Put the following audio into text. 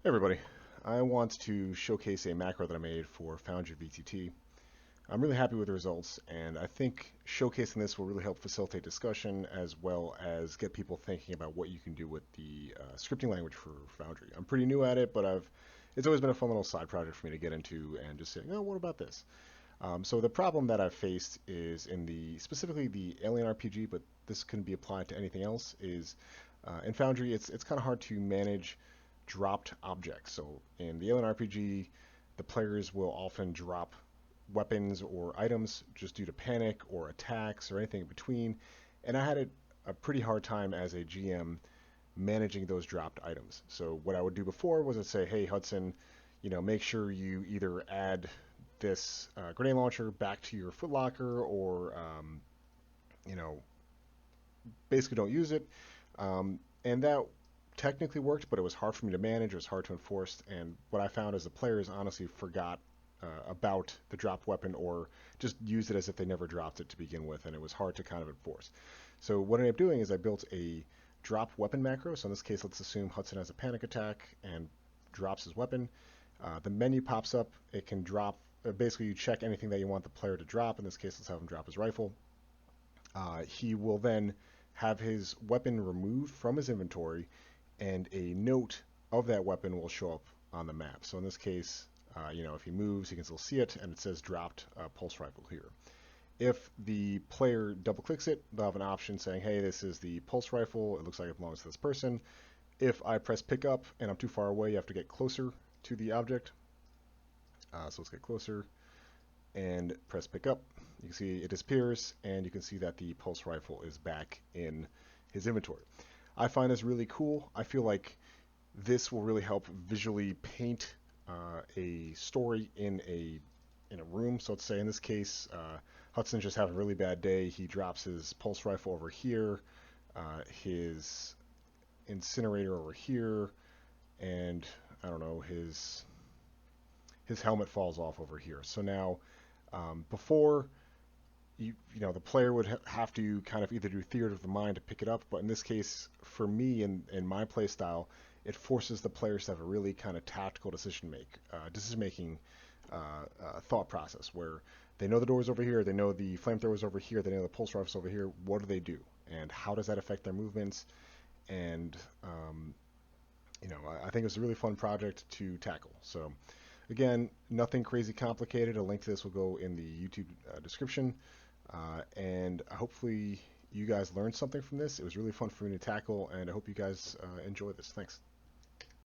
Hey everybody, I want to showcase a macro that I made for FoundryVTT. I'm really happy with the results, and I think showcasing this will really help facilitate discussion as well as get people thinking about what you can do with the scripting language for Foundry. I'm pretty new at it, but it's always been a fun little side project for me to get into and just say, oh, what about this? So the problem that I've faced is in specifically the Alien RPG, but this can be applied to anything else, is in Foundry, it's kind of hard to manage dropped objects. So in the Alien RPG, the players will often drop weapons or items just due to panic or attacks or anything in between. And I had a pretty hard time as a GM managing those dropped items. So what I would do before was I'd say, hey Hudson, make sure you either add this grenade launcher back to your footlocker or you know basically don't use it. And that technically worked, but it was hard for me to manage. It was hard to enforce. And what I found is the players honestly forgot about the dropped weapon or just used it as if they never dropped it to begin with, and it was hard to kind of enforce. So what I ended up doing is I built a drop weapon macro. So in this case, let's assume Hudson has a panic attack and drops his weapon. The menu pops up. It can drop. Basically, you check anything that you want the player to drop. In this case, let's have him drop his rifle. He will then have his weapon removed from his inventory, and a note of that weapon will show up on the map. So in this case, if he moves, he can still see it, and it says dropped pulse rifle here. If the player double clicks it, they'll have an option saying, hey, this is the pulse rifle. It looks like it belongs to this person. If I press pick up and I'm too far away, you have to get closer to the object. So let's get closer and press pick up. You can see it disappears, and you can see that the pulse rifle is back in his inventory. I find this really cool. I feel like this will really help visually paint a story in a room. So let's say in this case, Hudson's just having a really bad day. He drops his pulse rifle over here, his incinerator over here, and I don't know, his helmet falls off over here. So now, before the player would have to kind of either do theater of the mind to pick it up, but in this case, for me in my play style, it forces the players to have a really kind of tactical decision making thought process where they know the door's over here, they know the flamethrower's over here, they know the pulse rifle's over here. What do they do, and how does that affect their movements? And I think it's a really fun project to tackle. So again, nothing crazy complicated. A link to this will go in the YouTube description. And hopefully you guys learned something from this. It was really fun for me to tackle, and I hope you guys enjoy this. Thanks.